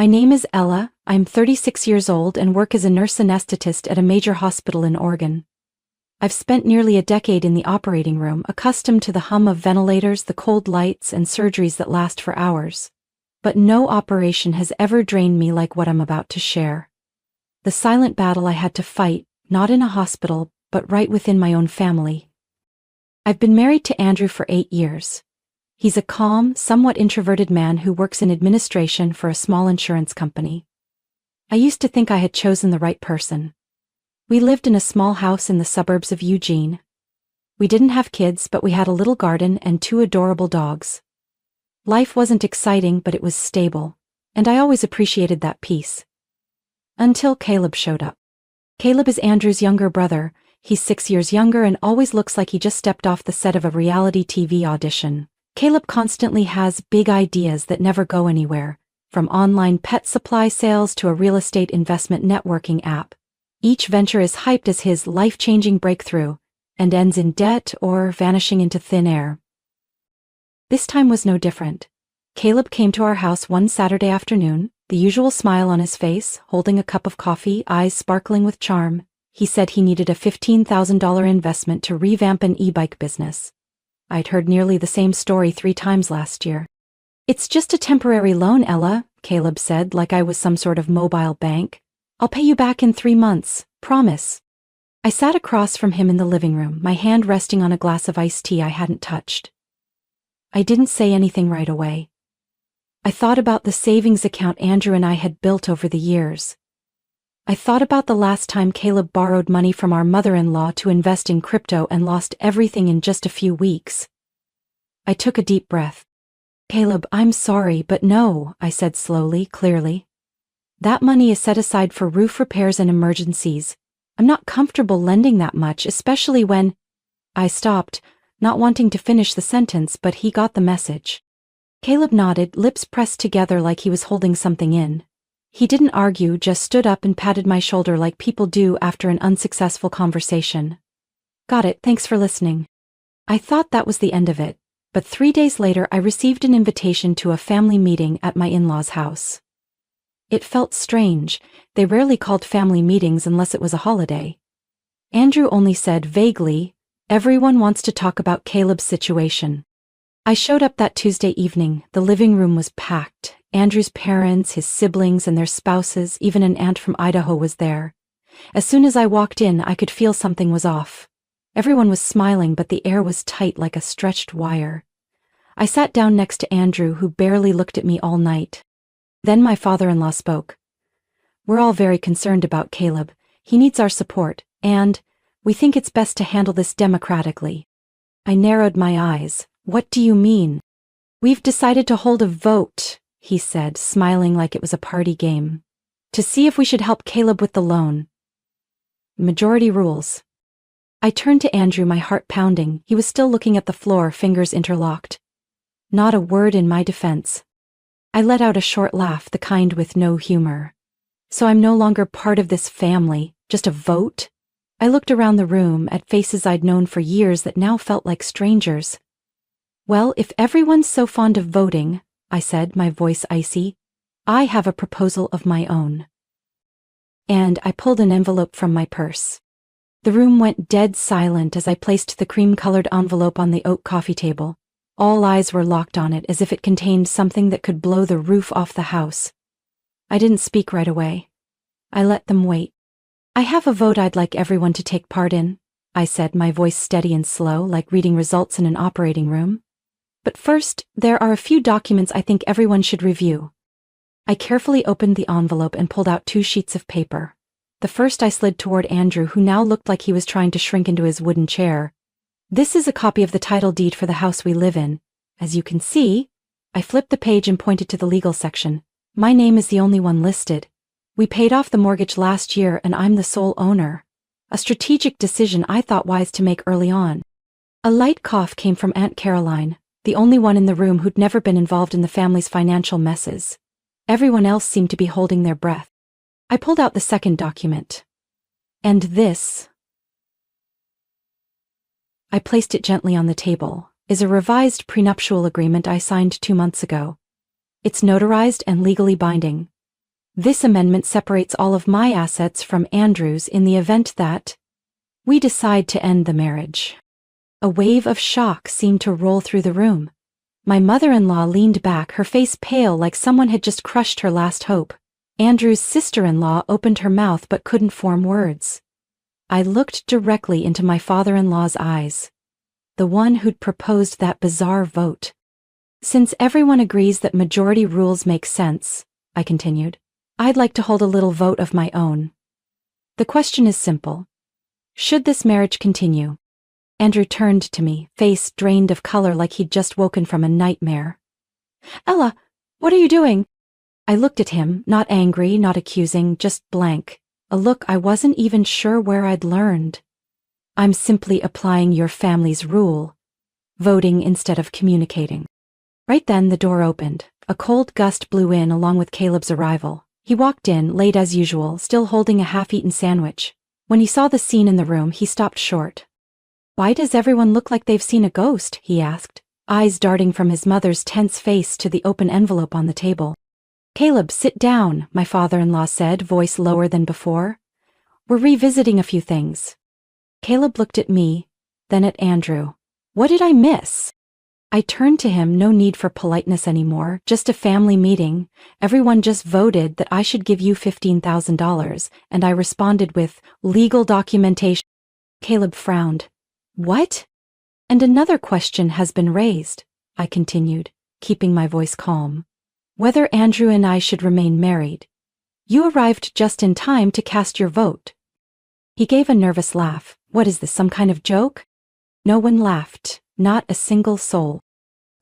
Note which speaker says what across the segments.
Speaker 1: My name is Ella, I'm 36 years old and work as a nurse anesthetist at a major hospital in Oregon. I've spent nearly a decade in the operating room, accustomed to the hum of ventilators, the cold lights, and surgeries that last for hours. But no operation has ever drained me like what I'm about to share. The silent battle I had to fight, not in a hospital, but right within my own family. I've been married to Andrew for 8 years. He's a calm, somewhat introverted man who works in administration for a small insurance company. I used to think I had chosen the right person. We lived in a small house in the suburbs of Eugene. We didn't have kids, but we had a little garden and 2 adorable dogs. Life wasn't exciting, but it was stable, and I always appreciated that peace. Until Caleb showed up. Caleb is Andrew's younger brother. He's 6 years younger and always looks like he just stepped off the set of a reality TV audition. Caleb constantly has big ideas that never go anywhere, from online pet supply sales to a real estate investment networking app. Each venture is hyped as his life-changing breakthrough, and ends in debt or vanishing into thin air. This time was no different. Caleb came to our house one Saturday afternoon, the usual smile on his face, holding a cup of coffee, eyes sparkling with charm. He said he needed a $15,000 investment to revamp an e-bike business. I'd heard nearly the same story 3 times last year. "It's just a temporary loan, Ella," Caleb said, like I was some sort of mobile bank. "I'll pay you back in 3 months, promise." I sat across from him in the living room, my hand resting on a glass of iced tea I hadn't touched. I didn't say anything right away. I thought about the savings account Andrew and I had built over the years. I thought about the last time Caleb borrowed money from our mother-in-law to invest in crypto and lost everything in just a few weeks. I took a deep breath. "Caleb, I'm sorry, but no," I said slowly, clearly. "That money is set aside for roof repairs and emergencies. I'm not comfortable lending that much, especially when—" I stopped, not wanting to finish the sentence, but he got the message. Caleb nodded, lips pressed together like he was holding something in. He didn't argue, just stood up and patted my shoulder like people do after an unsuccessful conversation. "Got it, thanks for listening." I thought that was the end of it, but 3 days later I received an invitation to a family meeting at my in-laws' house. It felt strange. They rarely called family meetings unless it was a holiday. Andrew only said vaguely, "Everyone wants to talk about Caleb's situation." I showed up that Tuesday evening. The living room was packed. Andrew's parents, his siblings, and their spouses, even an aunt from Idaho was there. As soon as I walked in, I could feel something was off. Everyone was smiling, but the air was tight like a stretched wire. I sat down next to Andrew, who barely looked at me all night. Then my father-in-law spoke. "We're all very concerned about Caleb. He needs our support, and we think it's best to handle this democratically." I narrowed my eyes. "What do you mean?" "We've decided to hold a vote," he said, smiling like it was a party game, "to see if we should help Caleb with the loan. Majority rules." I turned to Andrew, my heart pounding. He was still looking at the floor, fingers interlocked. Not a word in my defense. I let out a short laugh, the kind with no humor. "So I'm no longer part of this family, just a vote?" I looked around the room at faces I'd known for years that now felt like strangers. "Well, if everyone's so fond of voting," I said, my voice icy, "I have a proposal of my own." And I pulled an envelope from my purse. The room went dead silent as I placed the cream-colored envelope on the oak coffee table. All eyes were locked on it, as if it contained something that could blow the roof off the house. I didn't speak right away. I let them wait. "I have a vote I'd like everyone to take part in," I said, my voice steady and slow, like reading results in an operating room. "But first, there are a few documents I think everyone should review." I carefully opened the envelope and pulled out 2 sheets of paper. The first I slid toward Andrew, who now looked like he was trying to shrink into his wooden chair. "This is a copy of the title deed for the house we live in. As you can see," I flipped the page and pointed to the legal section. "My name is the only one listed. We paid off the mortgage last year and I'm the sole owner. A strategic decision I thought wise to make early on." A light cough came from Aunt Caroline, the only one in the room who'd never been involved in the family's financial messes. Everyone else seemed to be holding their breath. I pulled out the second document. "And this," I placed it gently on the table, "is a revised prenuptial agreement I signed 2 months ago. It's notarized and legally binding. This amendment separates all of my assets from Andrew's in the event that we decide to end the marriage. A wave of shock seemed to roll through the room. My mother-in-law leaned back, her face pale like someone had just crushed her last hope. Andrew's sister-in-law opened her mouth but couldn't form words. I looked directly into my father-in-law's eyes. The one who'd proposed that bizarre vote. Since everyone agrees that majority rules make sense, I continued, I'd like to hold a little vote of my own. The question is simple. Should this marriage continue? Andrew turned to me, face drained of color like he'd just woken from a nightmare. Ella, what are you doing? I looked at him, not angry, not accusing, just blank, a look I wasn't even sure where I'd learned. I'm simply applying your family's rule, voting instead of communicating. Right then the door opened. A cold gust blew in along with Caleb's arrival. He walked in, late as usual, still holding a half-eaten sandwich. When he saw the scene in the room, he stopped short. Why does everyone look like they've seen a ghost? He asked, eyes darting from his mother's tense face to the open envelope on the table. Caleb, sit down, my father-in-law said, voice lower than before. We're revisiting a few things. Caleb looked at me, then at Andrew. What did I miss? I turned to him, no need for politeness anymore, just a family meeting. Everyone just voted that I should give you $15,000, and I responded with legal documentation. Caleb frowned. What? And another question has been raised, I continued, keeping my voice calm. Whether Andrew and I should remain married. You arrived just in time to cast your vote. He gave a nervous laugh. What is this, some kind of joke? No one laughed, not a single soul.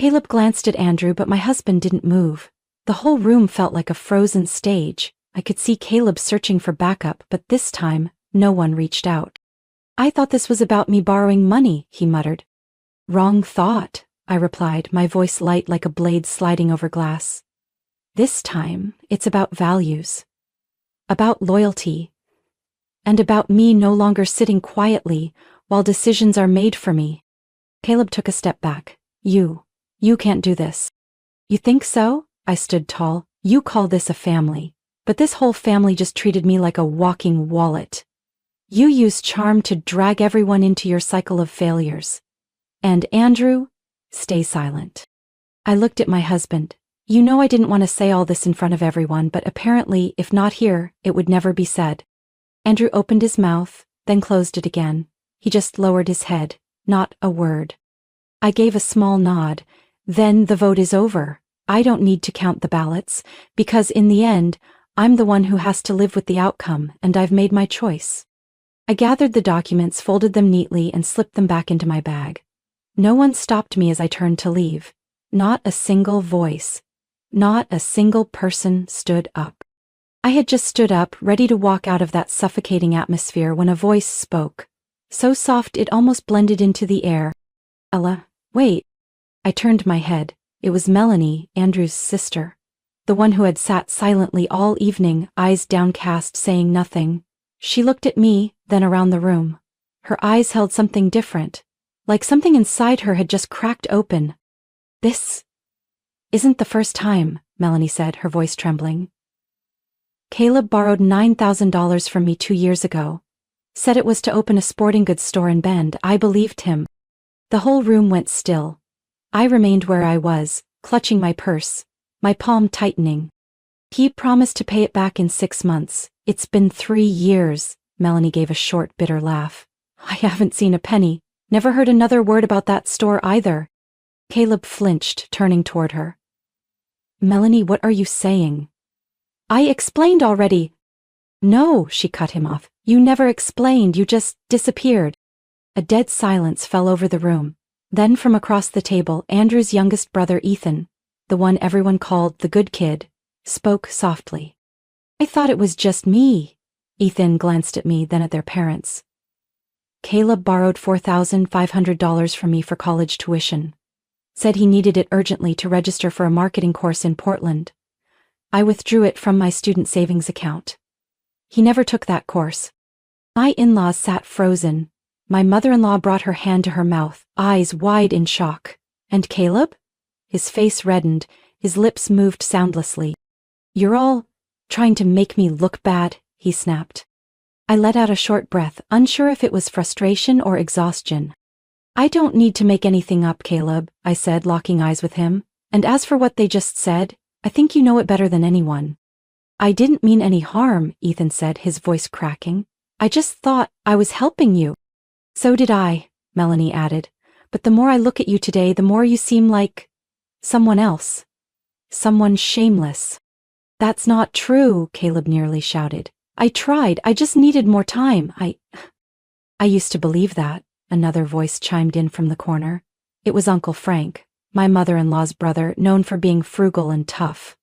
Speaker 1: Caleb glanced at Andrew, but my husband didn't move. The whole room felt like a frozen stage. I could see Caleb searching for backup, but this time, no one reached out. I thought this was about me borrowing money, he muttered. Wrong thought, I replied, my voice light like a blade sliding over glass. This time, it's about values. About loyalty. And about me no longer sitting quietly while decisions are made for me. Caleb took a step back. You can't do this. You think so? I stood tall. You call this a family. But this whole family just treated me like a walking wallet. You use charm to drag everyone into your cycle of failures. And Andrew, stay silent. I looked at my husband. You know I didn't want to say all this in front of everyone, but apparently, if not here, it would never be said. Andrew opened his mouth, then closed it again. He just lowered his head, not a word. I gave a small nod. Then the vote is over. I don't need to count the ballots, because in the end, I'm the one who has to live with the outcome, and I've made my choice. I gathered the documents, folded them neatly, and slipped them back into my bag. No one stopped me as I turned to leave. Not a single voice. Not a single person stood up. I had just stood up, ready to walk out of that suffocating atmosphere when a voice spoke. So soft it almost blended into the air. Ella, wait. I turned my head. It was Melanie, Andrew's sister. The one who had sat silently all evening, eyes downcast, saying nothing. She looked at me, then around the room. Her eyes held something different, like something inside her had just cracked open. This isn't the first time, Melanie said, her voice trembling. Caleb borrowed $9,000 from me 2 years ago. Said it was to open a sporting goods store in Bend. I believed him. The whole room went still. I remained where I was, clutching my purse, my palm tightening. He promised to pay it back in 6 months. It's been 3 years, Melanie gave a short, bitter laugh. I haven't seen a penny, never heard another word about that store either. Caleb flinched, turning toward her. Melanie, what are you saying? I explained already. No, she cut him off. You never explained, you just disappeared. A dead silence fell over the room. Then from across the table, Andrew's youngest brother Ethan, the one everyone called the good kid, spoke softly. I thought it was just me. Ethan glanced at me, then at their parents. Caleb borrowed $4,500 from me for college tuition. Said he needed it urgently to register for a marketing course in Portland. I withdrew it from my student savings account. He never took that course. My in-laws sat frozen. My mother-in-law brought her hand to her mouth, eyes wide in shock. And Caleb? His face reddened, his lips moved soundlessly. You're all Trying to make me look bad, he snapped. I let out a short breath, unsure if it was frustration or exhaustion. I don't need to make anything up, Caleb, I said, locking eyes with him. And as for what they just said, I think you know it better than anyone. I didn't mean any harm, Ethan said, his voice cracking. I just thought I was helping you. So did I, Melanie added. But the more I look at you today, the more you seem like someone else. Someone shameless. That's not true, Caleb nearly shouted. I tried, I just needed more time. I used to believe that, another voice chimed in from the corner. It was Uncle Frank, my mother-in-law's brother, known for being frugal and tough.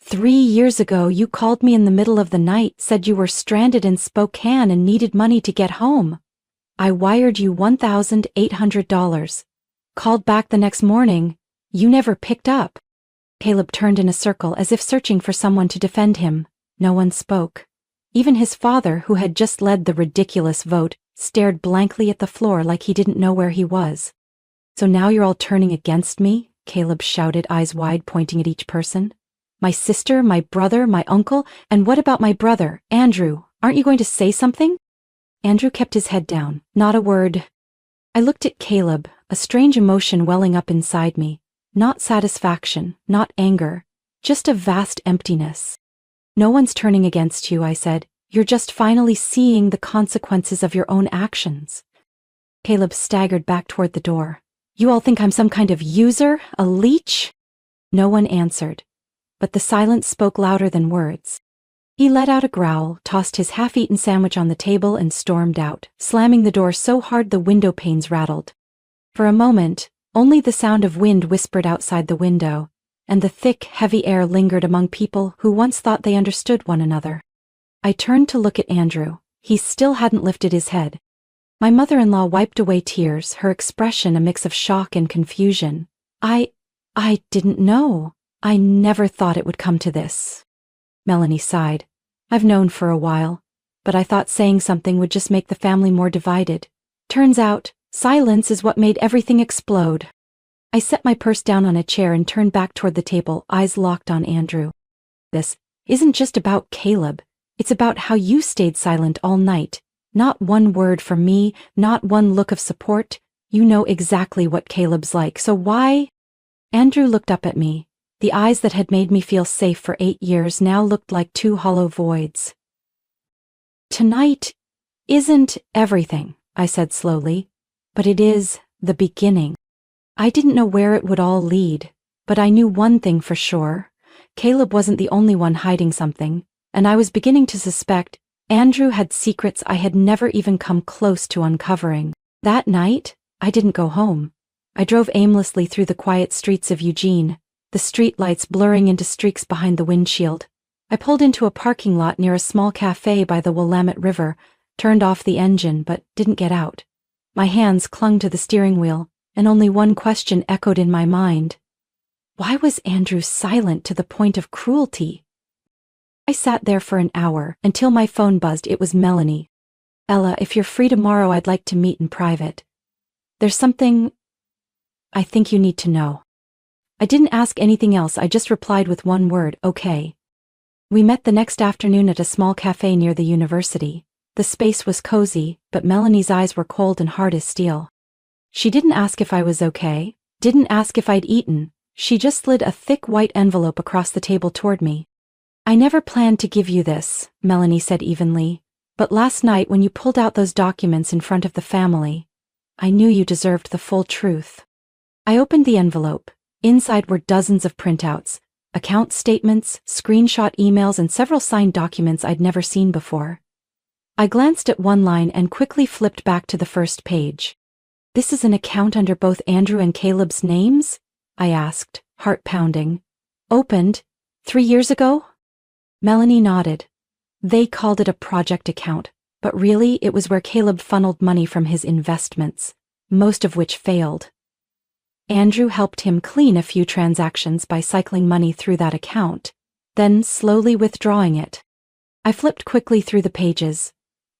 Speaker 1: 3 years ago, you called me in the middle of the night, said you were stranded in Spokane and needed money to get home. I wired you $1,800. Called back the next morning. You never picked up. Caleb turned in a circle as if searching for someone to defend him. No one spoke. Even his father, who had just led the ridiculous vote, stared blankly at the floor like he didn't know where he was. So now you're all turning against me? Caleb shouted, eyes wide, pointing at each person. My sister, my brother, my uncle, and what about my brother, Andrew? Aren't you going to say something? Andrew kept his head down, not a word. I looked at Caleb, a strange emotion welling up inside me. Not satisfaction, not anger, just a vast emptiness. No one's turning against you, I said. You're just finally seeing the consequences of your own actions. Caleb staggered back toward the door. You all think I'm some kind of user, a leech? No one answered, but the silence spoke louder than words. He let out a growl, tossed his half-eaten sandwich on the table and stormed out, slamming the door so hard the window panes rattled. For a moment, only the sound of wind whispered outside the window, and the thick, heavy air lingered among people who once thought they understood one another. I turned to look at Andrew. He still hadn't lifted his head. My mother-in-law wiped away tears, her expression a mix of shock and confusion. I didn't know. I never thought it would come to this. Melanie sighed. I've known for a while, but I thought saying something would just make the family more divided. Turns out, silence is what made everything explode. I set my purse down on a chair and turned back toward the table, eyes locked on Andrew. This isn't just about Caleb. It's about how you stayed silent all night. Not one word from me, not one look of support. You know exactly what Caleb's like, so why? Andrew looked up at me. The eyes that had made me feel safe for 8 years now looked like two hollow voids. Tonight isn't everything, I said slowly, but it is the beginning. I didn't know where it would all lead, but I knew one thing for sure. Caleb wasn't the only one hiding something, and I was beginning to suspect Andrew had secrets I had never even come close to uncovering. That night, I didn't go home. I drove aimlessly through the quiet streets of Eugene, the streetlights blurring into streaks behind the windshield. I pulled into a parking lot near a small cafe by the Willamette River, turned off the engine but didn't get out. My hands clung to the steering wheel, and only one question echoed in my mind. Why was Andrew silent to the point of cruelty? I sat there for an hour, until my phone buzzed. It was Melanie. Ella, if you're free tomorrow, I'd like to meet in private. There's something I think you need to know. I didn't ask anything else, I just replied with one word, okay. We met the next afternoon at a small cafe near the university. The space was cozy, but Melanie's eyes were cold and hard as steel. She didn't ask if I was okay, didn't ask if I'd eaten. She just slid a thick white envelope across the table toward me. I never planned to give you this, Melanie said evenly, but last night when you pulled out those documents in front of the family, I knew you deserved the full truth. I opened the envelope. Inside were dozens of printouts, account statements, screenshot emails, and several signed documents I'd never seen before. I glanced at one line and quickly flipped back to the first page. This is an account under both Andrew and Caleb's names? I asked, heart pounding. Opened 3 years ago? Melanie nodded. They called it a project account, but really it was where Caleb funneled money from his investments, most of which failed. Andrew helped him clean a few transactions by cycling money through that account, then slowly withdrawing it. I flipped quickly through the pages.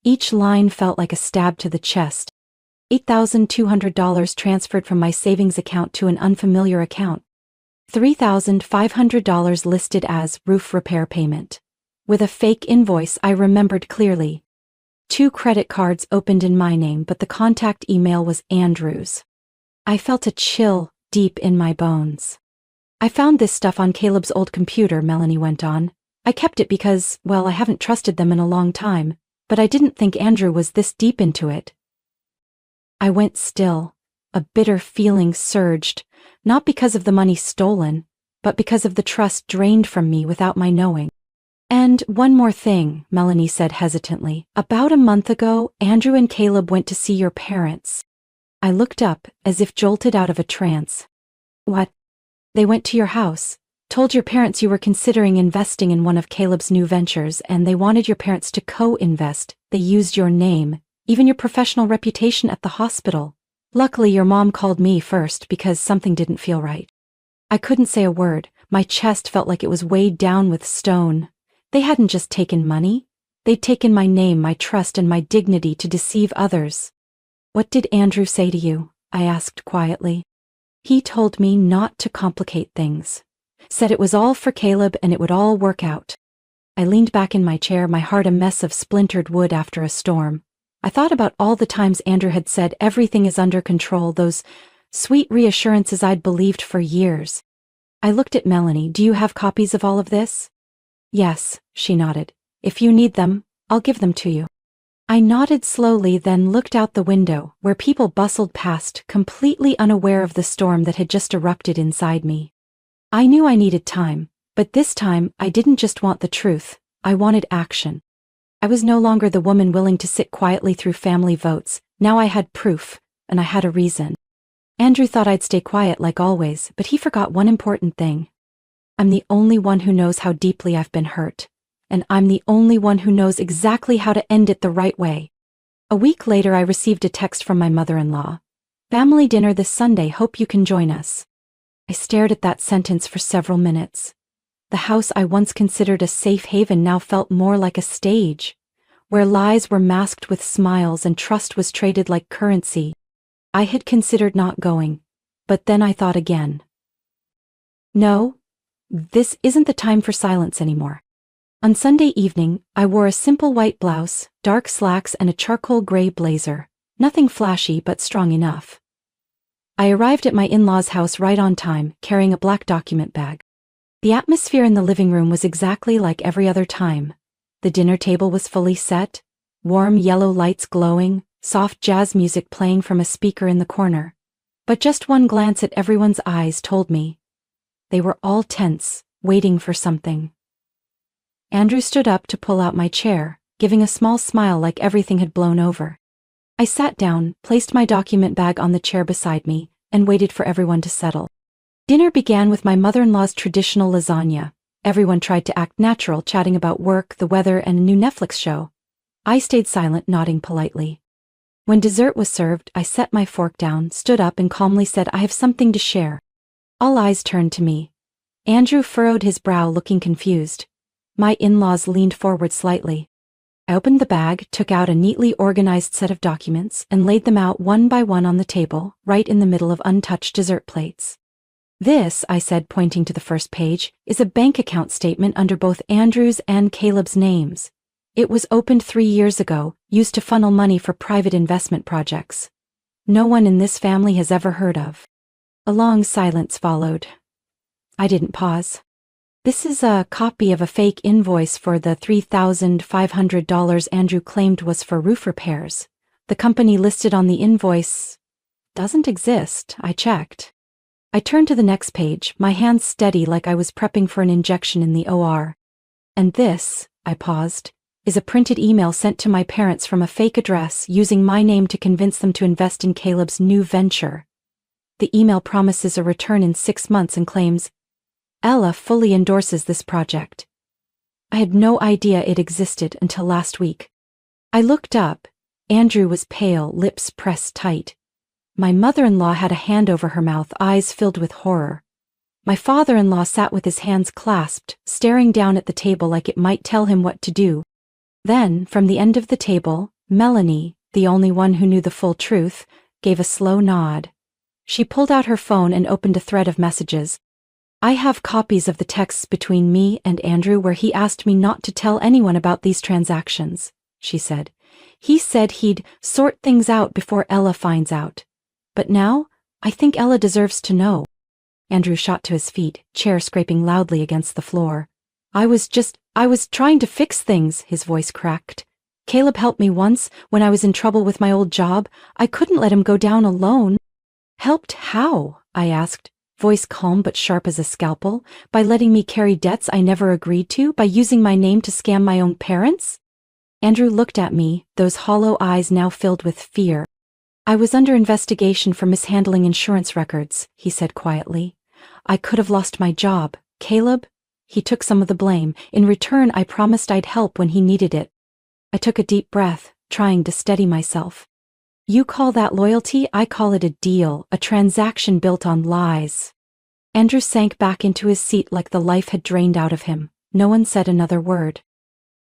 Speaker 1: Each line felt like a stab to the chest. $8,200 transferred from my savings account to an unfamiliar account. $3,500 listed as roof repair payment. With a fake invoice I remembered clearly. 2 credit cards opened in my name, but the contact email was Andrew's. I felt a chill deep in my bones. I found this stuff on Caleb's old computer, Melanie went on. I kept it because, well, I haven't trusted them in a long time, but I didn't think Andrew was this deep into it. I went still. A bitter feeling surged, not because of the money stolen, but because of the trust drained from me without my knowing. And one more thing, Melanie said hesitantly. About a month ago, Andrew and Caleb went to see your parents. I looked up, as if jolted out of a trance. What? They went to your house, told your parents you were considering investing in one of Caleb's new ventures, and they wanted your parents to co-invest. They used your name, even your professional reputation at the hospital. Luckily, your mom called me first because something didn't feel right. I couldn't say a word. My chest felt like it was weighed down with stone. They hadn't just taken money. They'd taken my name, my trust, and my dignity to deceive others. What did Andrew say to you? I asked quietly. He told me not to complicate things. Said it was all for Caleb and it would all work out. I leaned back in my chair, my heart a mess of splintered wood after a storm. I thought about all the times Andrew had said everything is under control, those sweet reassurances I'd believed for years. I looked at Melanie. Do you have copies of all of this? Yes, she nodded. If you need them, I'll give them to you. I nodded slowly, then looked out the window, where people bustled past, completely unaware of the storm that had just erupted inside me. I knew I needed time, but this time I didn't just want the truth, I wanted action. I was no longer the woman willing to sit quietly through family votes. Now I had proof, and I had a reason. Andrew thought I'd stay quiet like always, but he forgot one important thing. I'm the only one who knows how deeply I've been hurt, and I'm the only one who knows exactly how to end it the right way. A week later I received a text from my mother-in-law. Family dinner this Sunday, hope you can join us. I stared at that sentence for several minutes. The house I once considered a safe haven now felt more like a stage, where lies were masked with smiles and trust was traded like currency. I had considered not going, but then I thought again. No, this isn't the time for silence anymore. On Sunday evening, I wore a simple white blouse, dark slacks, and a charcoal gray blazer. Nothing flashy but strong enough. I arrived at my in-laws' house right on time, carrying a black document bag. The atmosphere in the living room was exactly like every other time. The dinner table was fully set, warm yellow lights glowing, soft jazz music playing from a speaker in the corner. But just one glance at everyone's eyes told me. They were all tense, waiting for something. Andrew stood up to pull out my chair, giving a small smile like everything had blown over. I sat down, placed my document bag on the chair beside me, and waited for everyone to settle. Dinner began with my mother-in-law's traditional lasagna. Everyone tried to act natural, chatting about work, the weather, and a new Netflix show. I stayed silent, nodding politely. When dessert was served, I set my fork down, stood up, and calmly said, I have something to share. All eyes turned to me. Andrew furrowed his brow, looking confused. My in-laws leaned forward slightly. I opened the bag, took out a neatly organized set of documents, and laid them out one by one on the table, right in the middle of untouched dessert plates. This, I said, pointing to the first page, is a bank account statement under both Andrew's and Caleb's names. It was opened 3 years ago, used to funnel money for private investment projects. No one in this family has ever heard of. A long silence followed. I didn't pause. This is a copy of a fake invoice for the $3,500 Andrew claimed was for roof repairs. The company listed on the invoice doesn't exist, I checked. I turned to the next page, my hands steady like I was prepping for an injection in the OR. And this, I paused, is a printed email sent to my parents from a fake address using my name to convince them to invest in Caleb's new venture. The email promises a return in 6 months and claims, Ella fully endorses this project. I had no idea it existed until last week. I looked up. Andrew was pale, lips pressed tight. My mother-in-law had a hand over her mouth, eyes filled with horror. My father-in-law sat with his hands clasped, staring down at the table like it might tell him what to do. Then, from the end of the table, Melanie, the only one who knew the full truth, gave a slow nod. She pulled out her phone and opened a thread of messages. I have copies of the texts between me and Andrew where he asked me not to tell anyone about these transactions, she said. He said he'd sort things out before Ella finds out. But now, I think Ella deserves to know. Andrew shot to his feet, chair scraping loudly against the floor. I was trying to fix things, his voice cracked. Caleb helped me once, when I was in trouble with my old job. I couldn't let him go down alone. Helped how? I asked, voice calm but sharp as a scalpel. By letting me carry debts I never agreed to, by using my name to scam my own parents? Andrew looked at me, those hollow eyes now filled with fear. I was under investigation for mishandling insurance records, he said quietly. I could have lost my job. Caleb? He took some of the blame. In return, I promised I'd help when he needed it. I took a deep breath, trying to steady myself. You call that loyalty? I call it a deal, a transaction built on lies. Andrew sank back into his seat like the life had drained out of him. No one said another word.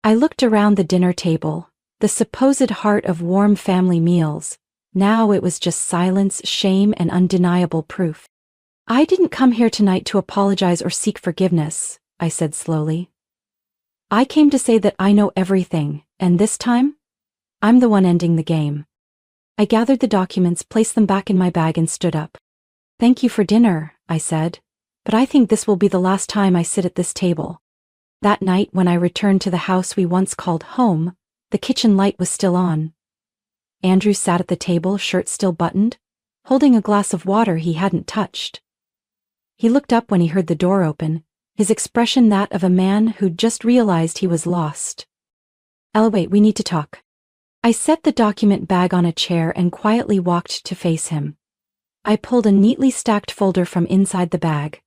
Speaker 1: I looked around the dinner table, the supposed heart of warm family meals. Now it was just silence, shame, and undeniable proof. I didn't come here tonight to apologize or seek forgiveness, I said slowly. I came to say that I know everything, and this time, I'm the one ending the game. I gathered the documents, placed them back in my bag, and stood up. Thank you for dinner, I said, but I think this will be the last time I sit at this table. That night when I returned to the house we once called home, the kitchen light was still on. Andrew sat at the table, shirt still buttoned, holding a glass of water he hadn't touched. He looked up when he heard the door open, his expression that of a man who'd just realized he was lost. Ella, wait, we need to talk. I set the document bag on a chair and quietly walked to face him. I pulled a neatly stacked folder from inside the bag.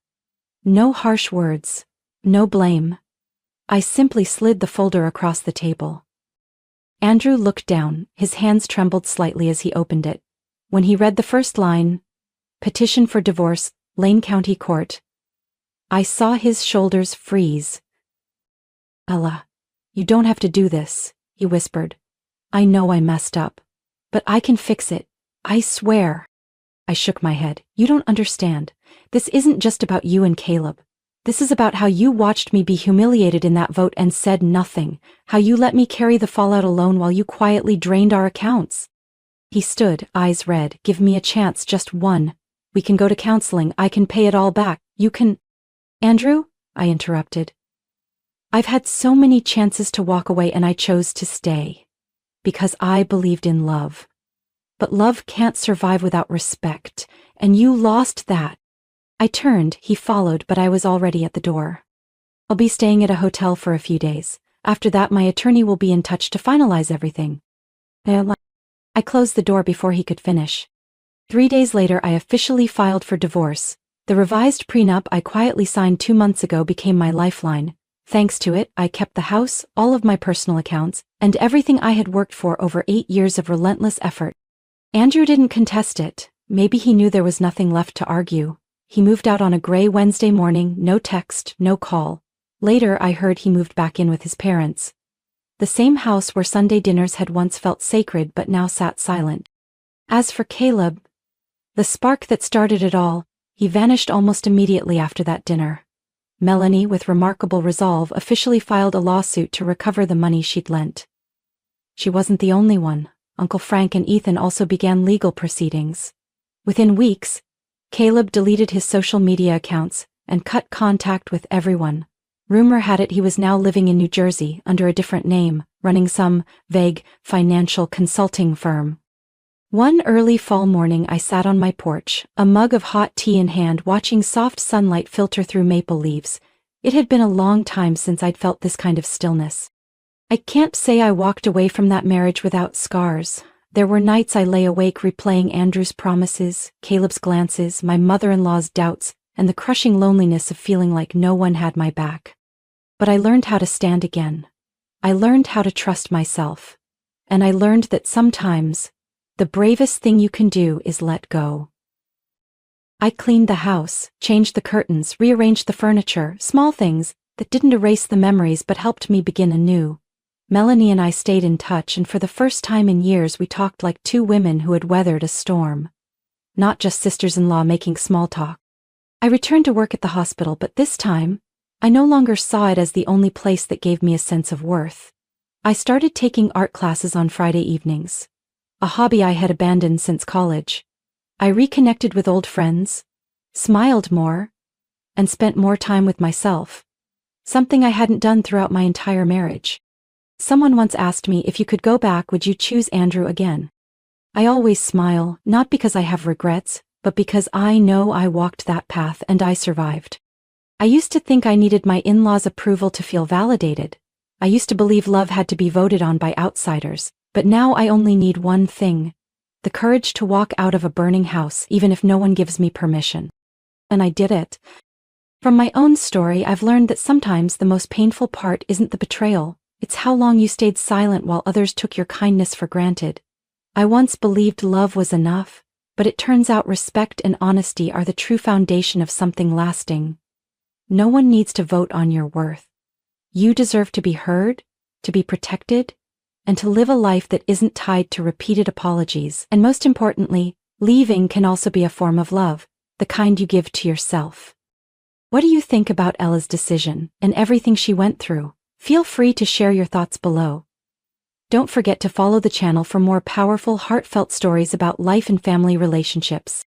Speaker 1: No harsh words, no blame. I simply slid the folder across the table. Andrew looked down, his hands trembled slightly as he opened it. When he read the first line, Petition for Divorce, Lane County Court, I saw his shoulders freeze. Ella, you don't have to do this, he whispered. I know I messed up, but I can fix it. I swear. I shook my head. You don't understand. This isn't just about you and Caleb. This is about how you watched me be humiliated in that vote and said nothing, how you let me carry the fallout alone while you quietly drained our accounts. He stood, eyes red. Give me a chance, just one. We can go to counseling. I can pay it all back. You can... Andrew? I interrupted. I've had so many chances to walk away and I chose to stay. Because I believed in love. But love can't survive without respect, and you lost that. I turned, he followed, but I was already at the door. I'll be staying at a hotel for a few days. After that, my attorney will be in touch to finalize everything. I closed the door before he could finish. 3 days later, I officially filed for divorce. The revised prenup I quietly signed 2 months ago became my lifeline. Thanks to it, I kept the house, all of my personal accounts, and everything I had worked for over 8 years of relentless effort. Andrew didn't contest it. Maybe he knew there was nothing left to argue. He moved out on a gray Wednesday morning, no text, no call. Later, I heard he moved back in with his parents. The same house where Sunday dinners had once felt sacred but now sat silent. As for Caleb, the spark that started it all, he vanished almost immediately after that dinner. Melanie, with remarkable resolve, officially filed a lawsuit to recover the money she'd lent. She wasn't the only one. Uncle Frank and Ethan also began legal proceedings. Within weeks, Caleb deleted his social media accounts and cut contact with everyone. Rumor had it he was now living in New Jersey under a different name, running some vague financial consulting firm. One early fall morning I sat on my porch, a mug of hot tea in hand, watching soft sunlight filter through maple leaves. It had been a long time since I'd felt this kind of stillness. I can't say I walked away from that marriage without scars. There were nights I lay awake replaying Andrew's promises, Caleb's glances, my mother-in-law's doubts, and the crushing loneliness of feeling like no one had my back. But I learned how to stand again. I learned how to trust myself. And I learned that sometimes, the bravest thing you can do is let go. I cleaned the house, changed the curtains, rearranged the furniture, small things that didn't erase the memories but helped me begin anew. Melanie and I stayed in touch, and for the first time in years we talked like two women who had weathered a storm. Not just sisters-in-law making small talk. I returned to work at the hospital, but this time, I no longer saw it as the only place that gave me a sense of worth. I started taking art classes on Friday evenings, a hobby I had abandoned since college. I reconnected with old friends, smiled more, and spent more time with myself, something I hadn't done throughout my entire marriage. Someone once asked me, if you could go back, would you choose Andrew again? I always smile, not because I have regrets, but because I know I walked that path and I survived. I used to think I needed my in-laws' approval to feel validated. I used to believe love had to be voted on by outsiders, but now I only need one thing: the courage to walk out of a burning house even if no one gives me permission. And I did it. From my own story, I've learned that sometimes the most painful part isn't the betrayal, it's how long you stayed silent while others took your kindness for granted. I once believed love was enough, but it turns out respect and honesty are the true foundation of something lasting. No one needs to vote on your worth. You deserve to be heard, to be protected, and to live a life that isn't tied to repeated apologies. And most importantly, leaving can also be a form of love, the kind you give to yourself. What do you think about Ella's decision and everything she went through? Feel free to share your thoughts below. Don't forget to follow the channel for more powerful, heartfelt stories about life and family relationships.